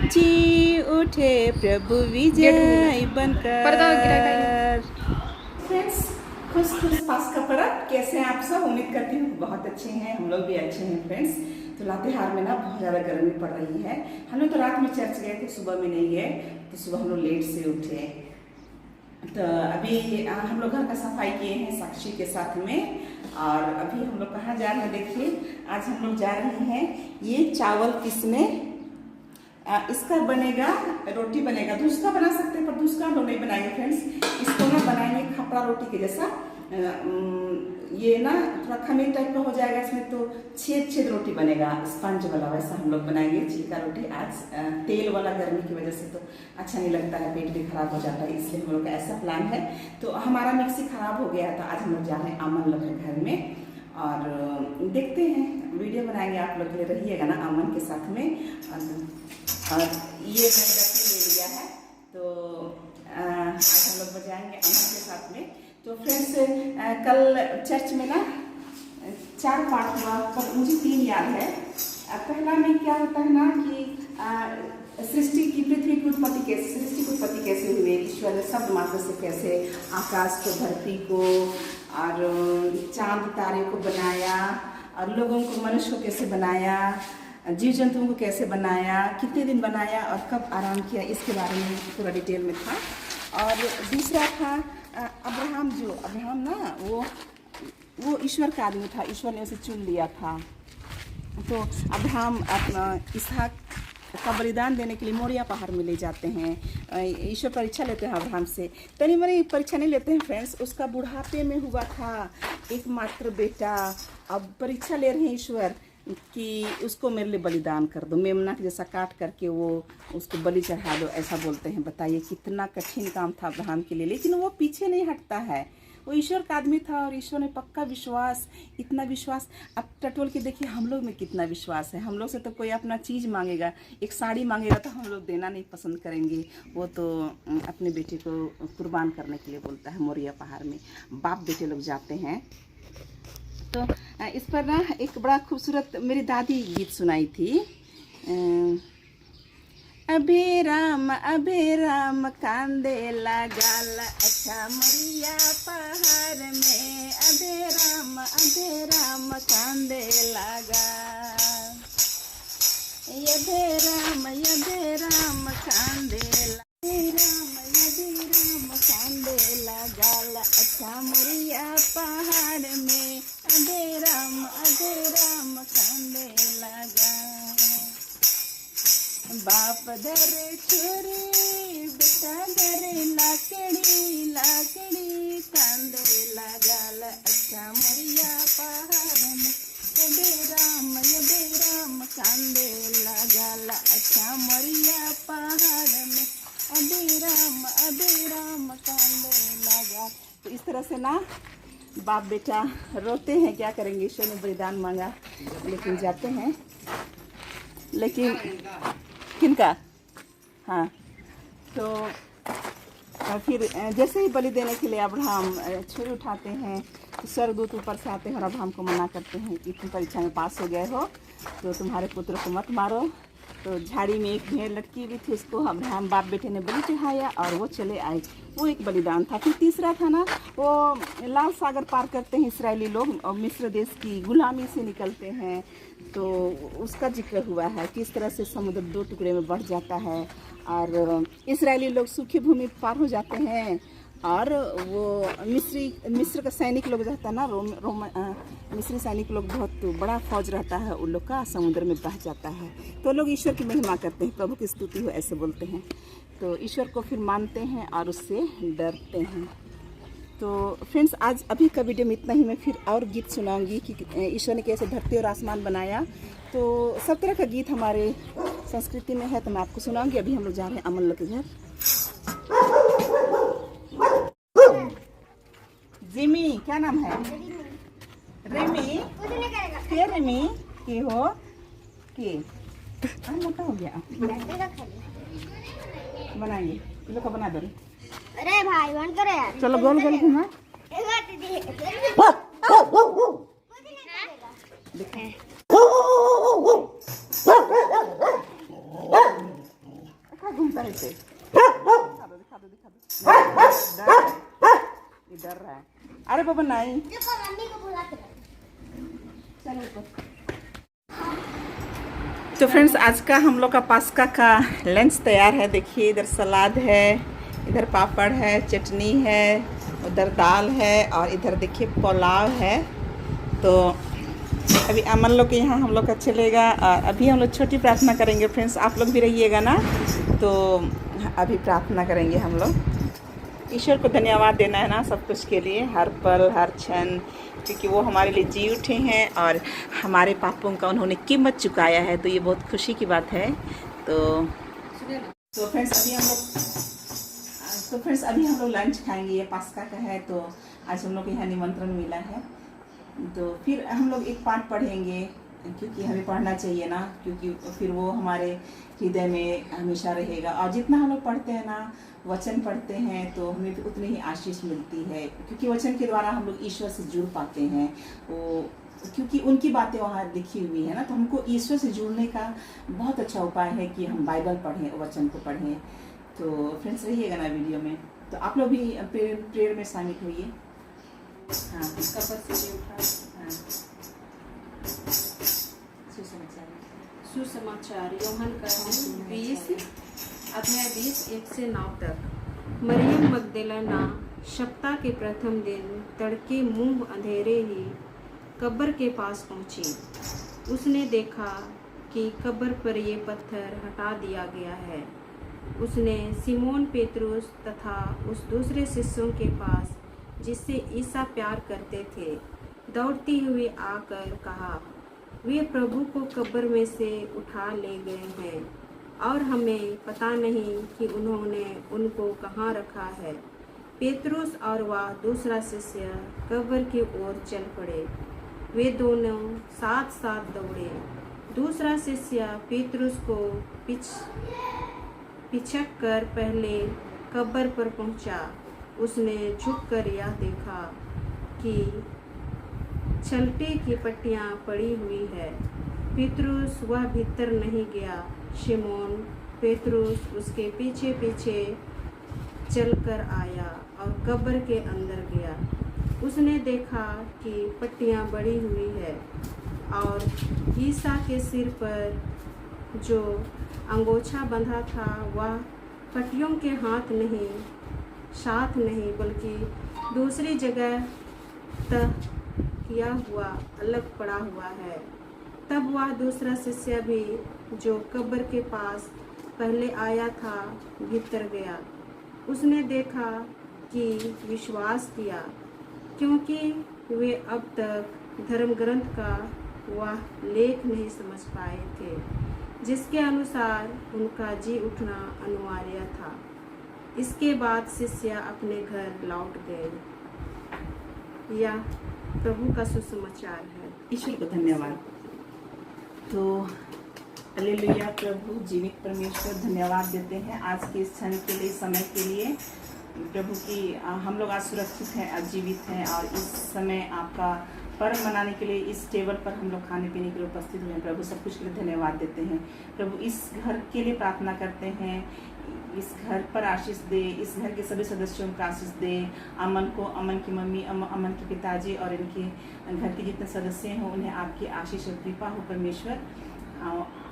जी उठे प्रभु विजय बनकर। फ्रेंड्स, खुश खुश पास्का परब, कैसे हैं आप सब? उम्मीद करती हूँ बहुत अच्छे हैं, हम लोग भी अच्छे हैं। फ्रेंड्स, तो लातेहार में ना बहुत ज़्यादा गर्मी पड़ रही है। हम लोग तो रात में चर्च गए थे, सुबह में नहीं गए, तो सुबह हम लोग लेट से उठे। तो अभी हम लोग घर का सफाई किए हैं साक्षी के साथ में। और अभी हम लोग कहाँ जा रहे हैं देखिए, आज हम लोग जा रहे हैं ये चावल पीसने। इसका बनेगा, रोटी बनेगा। दूध का बना सकते हैं पर दूध का हम लोग नहीं बनाएंगे फ्रेंड्स। इसको ना बनाएंगे खपड़ा रोटी के जैसा। ये ना थोड़ा खमीर टाइप का हो जाएगा इसमें, तो छेद छेद रोटी बनेगा, स्पंज वाला, वैसा हम लोग बनाएंगे छिलका रोटी आज। तेल वाला गर्मी की वजह से तो अच्छा नहीं लगता है, पेट भी खराब हो जाता है, इसलिए हम लोग का ऐसा प्लान है। तो हमारा मिक्सी खराब हो गया था, आज हम लोग जा रहे हैं अमन लोग के घर में और देखते हैं, वीडियो बनाएंगे, आप लोग के लिए रहिएगा ना अमन के साथ में। और ये मैंने डस्टबिन ले लिया है, तो आज हम लोग बजाएंगे अमन के साथ में। तो फ्रेंड्स, कल चर्च में ना 4 पाठ हुआ, पर मुझे 3 याद है। पहला में क्या होता है ना कि सृष्टि की, पृथ्वी की उत्पत्ति कैसे, सृष्टि की उत्पत्ति कैसे हुई, ईश्वर ने शब्द मात्र से कैसे आकाश को, धरती को और चांद तारे को बनाया, और लोगों को, मनुष्य को कैसे बनाया, जीव जंतुओं को कैसे बनाया, कितने दिन बनाया और कब आराम किया, इसके बारे में पूरा डिटेल में था। और दूसरा था अब्राहम ना, वो ईश्वर का आदमी था, ईश्वर ने उसे चुन लिया था। तो अब्राहम अपना इसहाक का बलिदान देने के लिए मोरिया पहाड़ में ले जाते हैं। ईश्वर परीक्षा लेते हैं अब्राहम से, तनी मनी परीक्षा नहीं लेते हैं फ्रेंड्स। उसका बुढ़ापे में हुआ था एकमात्र बेटा, अब परीक्षा ले रहे हैं ईश्वर कि उसको मेरे लिए बलिदान कर दो, मेमना के जैसा काट करके वो उसको बलि चढ़ा दो, ऐसा बोलते हैं। बताइए कितना कठिन काम था अब्राहम के लिए, लेकिन वो पीछे नहीं हटता है। वो ईश्वर का आदमी था और ईश्वर ने पक्का विश्वास, इतना विश्वास। अब टटोल के देखिए हम लोग में कितना विश्वास है। हम लोग से तो कोई अपना चीज़ मांगेगा, एक साड़ी मांगेगा तो हम लोग देना नहीं पसंद करेंगे, वो तो अपने बेटे को कुर्बान करने के लिए बोलता है। मोरिया पहाड़ में बाप बेटे लोग जाते हैं। तो इस पर ना एक बड़ा खूबसूरत मेरी दादी गीत सुनाई थी। अबे राम कांदे लगाल, अच्छा मोरिया पहाड़ में, अबे राम कांदे लगा, यदे राम कांदे राम कांदे लगाल, अच्छा मोरिया पहाड़ में, अबे राम कांदे लगा। बाप धरे छुरी, बेटा धरे लाकड़ी कांदे लगाल, अच्छा मोरिया पहाड़ में, अबे राम कांदे लगाल, अच्छा मोरिया पहाड़ में, अबे राम कांदे लगा। तो इस तरह से ना बाप बेटा रोते हैं, क्या करेंगे, ईश्वर ने बलिदान मांगा, लेकिन जाते हैं। लेकिन किनका, हाँ, तो फिर जैसे ही बलि देने के लिए अब्राहम छुरी उठाते हैं, तो स्वर्गदूत ऊपर से आते हैं और अब्राहम को मना करते हैं कि तुम परीक्षा में पास हो गए हो तो तुम्हारे पुत्र को मत मारो। तो झाड़ी में एक भेड़ लटकी हुई थी, उसको अब्राहम बाप बेटे ने बलि चढ़ाया और वो चले आए। वो एक बलिदान था। फिर तीसरा था ना, वो लाल सागर पार करते हैं इसराइली लोग और मिस्र देश की गुलामी से निकलते हैं, तो उसका जिक्र हुआ है किस तरह से समुद्र 2 टुकड़े में बढ़ जाता है और इसराइली लोग सूखी भूमि पार हो जाते हैं। और वो मिस्र का सैनिक लोग रहता है ना, मिस्री सैनिक लोग, बहुत बड़ा फौज रहता है उन लोग का, समुद्र में बह जाता है। तो लोग ईश्वर की महिमा करते हैं, प्रभु की स्तुति हो ऐसे बोलते हैं। तो ईश्वर को फिर मानते हैं और उससे डरते हैं। तो फ्रेंड्स, आज अभी का वीडियो में इतना ही। मैं फिर और गीत सुनाऊंगी कि ईश्वर ने कैसे धरती और आसमान बनाया। तो सब तरह का गीत हमारे संस्कृति में है, तो मैं आपको सुनाऊंगी। अभी हम लोग जा रहे हैं अमन लोग के घर। जिमी, क्या नाम है? रेमी। क्या रेमी की हो कि मोटा हो गया, बनाएंगे लोग का बना दो। अरे भाई बंद करो यार। चलो गोल गोल घुमा। घूमता है इसे। दिखा दो दिखा दो दिखा दो। डर है, ये डर रहा है। अरे बाबा नहीं, देखो मम्मी को बुला के चलो ऊपर। तो फ्रेंड्स आज का हम लोग का पास्का का लंच तैयार है। देखिए इधर सलाद है, इधर पापड़ है, चटनी है, उधर दाल है और इधर देखिए पुलाव है। तो अभी अमन लोग के यहाँ हम लोग का चलेगा और अभी हम लोग छोटी प्रार्थना करेंगे। फ्रेंड्स आप लोग भी रहिएगा ना, तो अभी प्रार्थना करेंगे हम लोग। ईश्वर को धन्यवाद देना है ना सब कुछ के लिए, हर पल हर क्षण, क्योंकि वो हमारे लिए जी उठे हैं और हमारे पापों का उन्होंने कीमत चुकाया है। तो ये बहुत खुशी की बात है। तो फ्रेंड्स अभी हम लोग लंच खाएंगे। ये पास्का का है, तो आज हम लोग को यहाँ निमंत्रण मिला है। तो फिर हम लोग एक पाठ पढ़ेंगे, क्योंकि हमें पढ़ना चाहिए ना, क्योंकि फिर वो हमारे हृदय में हमेशा रहेगा। और जितना हम लोग पढ़ते हैं ना, वचन पढ़ते हैं, तो हमें भी उतनी ही आशीष मिलती है, क्योंकि वचन के द्वारा हम लोग ईश्वर से जुड़ पाते हैं। वो क्योंकि उनकी बातें वहाँ लिखी हुई है ना, तो हमको ईश्वर से जुड़ने का बहुत अच्छा उपाय है कि हम बाइबल पढ़ें, वचन को पढ़ें। तो फ्रेंड्स रहिएगा ना वीडियो में। तो आप लोग भी प्रेयर में शामिल होइए। हाँ, हाँ। सुसमाचार यूहन्ना का 20 अध्याय 20 1 से 9 तक। मरियम मगदलेना सप्ताह के प्रथम दिन तड़के मुंह अंधेरे ही कब्र के पास पहुंची। उसने देखा कि कब्र पर ये पत्थर हटा दिया गया है। उसने सिमोन पेतरुस तथा उस दूसरे शिष्यों के पास जिससे ईसा प्यार करते थे दौड़ती हुई आकर कहा, वे प्रभु को कब्र में से उठा ले गए हैं और हमें पता नहीं कि उन्होंने उनको कहाँ रखा है। पेतरुस और वह दूसरा शिष्य कब्र की ओर चल पड़े। वे दोनों साथ साथ दौड़े। दूसरा शिष्य पेतरुस को पिछक कर पहले कब्र पर पहुंचा। उसने झुककर यह देखा कि छलटे की पट्टियां पड़ी हुई है। पेतरुस वह भीतर नहीं गया। शिमोन पेतरुस उसके पीछे पीछे चलकर आया और कब्र के अंदर गया। उसने देखा कि पट्टियां बड़ी हुई है और ईसा के सिर पर जो अंगोछा बंधा था वह पट्टियों के साथ नहीं बल्कि दूसरी जगह तह किया हुआ अलग पड़ा हुआ है। तब वह दूसरा शिष्य भी जो कब्र के पास पहले आया था भीतर गया। उसने देखा कि विश्वास किया, क्योंकि वे अब तक धर्म ग्रंथ का वह लेख नहीं समझ पाए थे जिसके अनुसार उनका जी उठना अनिवार्य था। इसके बाद शिष्य अपने घर लौट गए। यह प्रभु का सुसमाचार है। ईश्वर को धन्यवाद। तो हालेलुया। प्रभु जीवित परमेश्वर धन्यवाद देते हैं आज के इस क्षण के लिए, समय के लिए। प्रभु की हम लोग आज सुरक्षित हैं, आज जीवित हैं और इस समय आपका पर्व मनाने के लिए इस टेबल पर हम लोग खाने पीने के लिए उपस्थित हुए हैं। प्रभु सब कुछ के लिए धन्यवाद देते हैं। प्रभु इस घर के लिए प्रार्थना करते हैं, इस घर पर आशीष दे, इस घर के सभी सदस्यों को आशीष दे। अमन को, अमन की मम्मी, अमन के पिताजी और इनके घर के जितने सदस्य हैं उन्हें आपकी आशीष और कृपा हो परमेश्वर।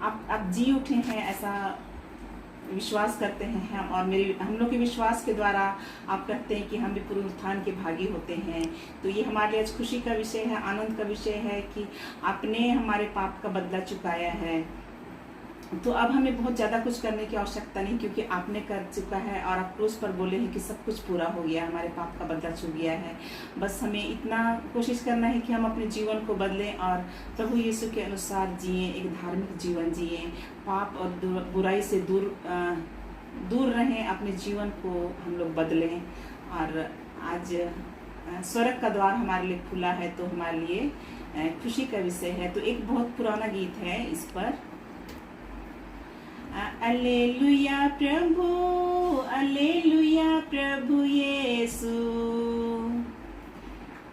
आप जी उठे हैं ऐसा विश्वास करते हैं हम, और हम लोग के विश्वास के द्वारा आप कहते हैं कि हम भी पुनरुत्थान के भागी होते हैं। तो ये हमारे लिए आज खुशी का विषय है, आनंद का विषय है कि आपने हमारे पाप का बदला चुकाया है। तो अब हमें बहुत ज़्यादा कुछ करने की आवश्यकता नहीं, क्योंकि आपने कर चुका है और आप क्रूस पर बोले हैं कि सब कुछ पूरा हो गया, हमारे पाप का बदला चुक गया है। बस हमें इतना कोशिश करना है कि हम अपने जीवन को बदलें और प्रभु यीशु के अनुसार जिएं, एक धार्मिक जीवन जिएं, पाप और बुराई से दूर रहें, अपने जीवन को हम लोग बदलें। और आज स्वर्ग का द्वार हमारे लिए खुला है, तो हमारे लिए खुशी का विषय है। तो एक बहुत पुराना गीत है इस पर, अल्लेलुया प्रभु यीशु,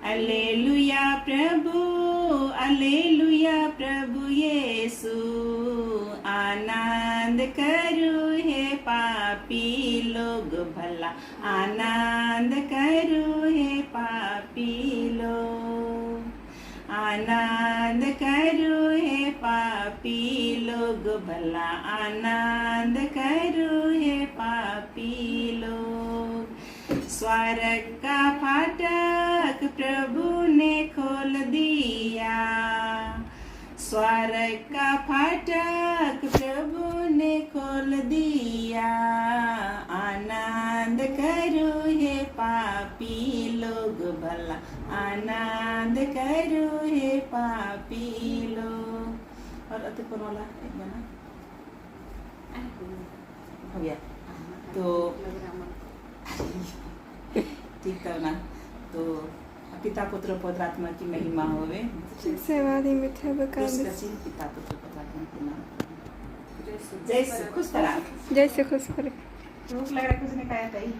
अल्लेलुया प्रभु यीशु, आनंद करो हे पापी लोग भला आनंद करो हे पापी लोग, आनंद करो हे पापी लोग भला आनंद करो हे पापी लोग। स्वर्ग का फाटक प्रभु ने खोल दिया, स्वर्ग का फाटक प्रभु ने खोल दिया, आनंद करो हे पापी लोग भला आनंद करो हे पापी लोग। और अति पर वाला एक बना हो गया तो ठीक था ना। तो पिता पुत्र पवित्र आत्मा की महिमा होवे। सेवादी मिथ्या बकार पिता पुत्र पवित्र आत्मा के नाम। जैसे खुश करा, जैसे खुश करे। भूख लग रहा कुछ नहीं खाया था ही।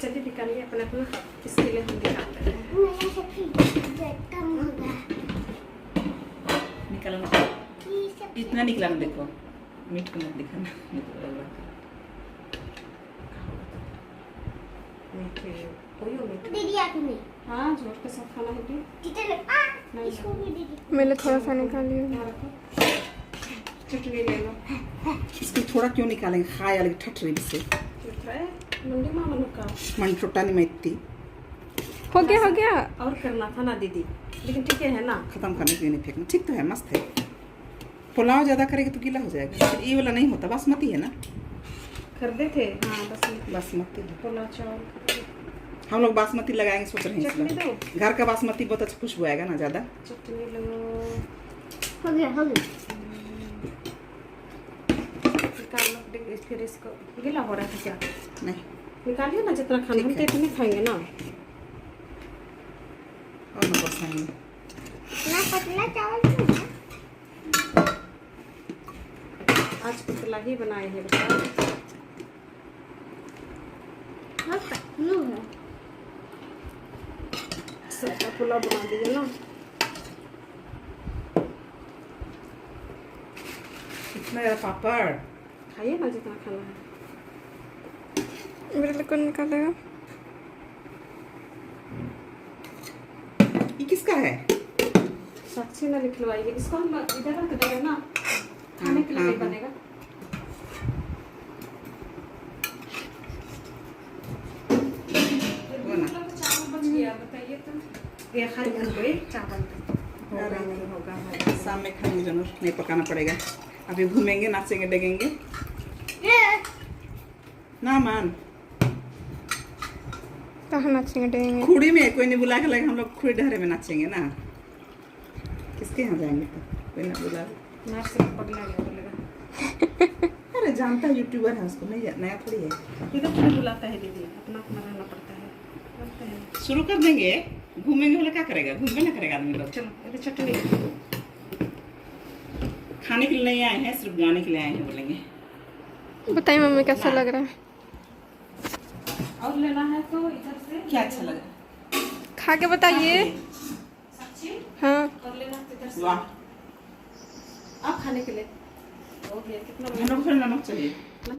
चलिए निकालिए अपना अपना, किसके लिए हम दिखाते हैं। निकालो ना, इतना निकला ना, देखो मीट को मत दिखाना। दीदी आपने हाँ जोर के साथ खाना है भी। टीचर इसको भी दीदी मैंने थोड़ा सा निकालिए। यहाँ रखो, चटनी ले लो। इसको थोड़ा क्यों निकालेंगे, खाए अलग ठठरी से मंडी मामा का मन छोटा नहीं मैती हो गया और करना था ना दीदी, लेकिन ठीक है ना। खत्म करने के लिए नहीं फेंकना। ठीक तो है, मस्त है। पुलाव ज्यादा करेगा तो गीला हो जाएगा। ये वाला नहीं होता, बासमती है ना। खरीदे थे हाँ बस बासमती है। पुलाव चावल हम लोग बासमती लगाएंगे सोच रहे हैं। चटनी इस दो, बार घर का बासमती बहुत अच्छा खुशबू आएगा ना ज्यादा। चटनी लो। हो गया निकाल लो, फिर इसको गीला हो रहा था क्या? नहीं निकालिए ना, जितना खाना हम ठीक तो है। इतने खाएंगे ना। और ना बसाएंगे। ना पतला चावल क्यों है? आज पतला ही बनाए हैं बताओ। हाँ पतलू है। सबका पुलाव बना दिए ना। इतना ज़्यादा पापड़। खाइए ना जितना खाना है। मेरे लिए कौन निकालेगा? ये किसका है? साक्षी ने लिखवाइए इसको, हम इधर रख देंगे ना, खाने के लिए नहीं बनेगा। चावल बच गया बताइए तो। ये खाली कोई चावल होगा नहीं होगा। शाम में खाएंगे जरूर, नहीं पकाना पड़ेगा। अभी घूमेंगे, नाचेंगे, डेगेंगे ना मान। कहाँ नाचेंगे डेंगे? खुड़ी में कोई नहीं बुला के लगे, हम लोग खुड़ी डहरे में नाचेंगे ना। किसके यहाँ जाएंगे तो कोई ना बुला। नाच से पगला गया बोलेगा। अरे जानता है यूट्यूबर है, उसको नहीं नया थोड़ी है। इधर क्यों बुलाता है दीदी, अपना अपना रहना पड़ता है। करते हैं शुरू कर देंगे, घूमेंगे बोले क्या करेगा, घूमने ना करेगा आदमी लोग। चलो इधर चटनी खाने के लिए नहीं आए हैं, सिर्फ गाने के लिए आए हैं बोलेंगे। बताइए मम्मी कैसा लग रहा है? और लेना है तो इधर से क्या अच्छा लगा? खा के बताइए। साक्षी हाँ और लेना तो इधर से। वाह, अब खाने के लिए हो गया कितना हम लोग फिर नमक चाहिए।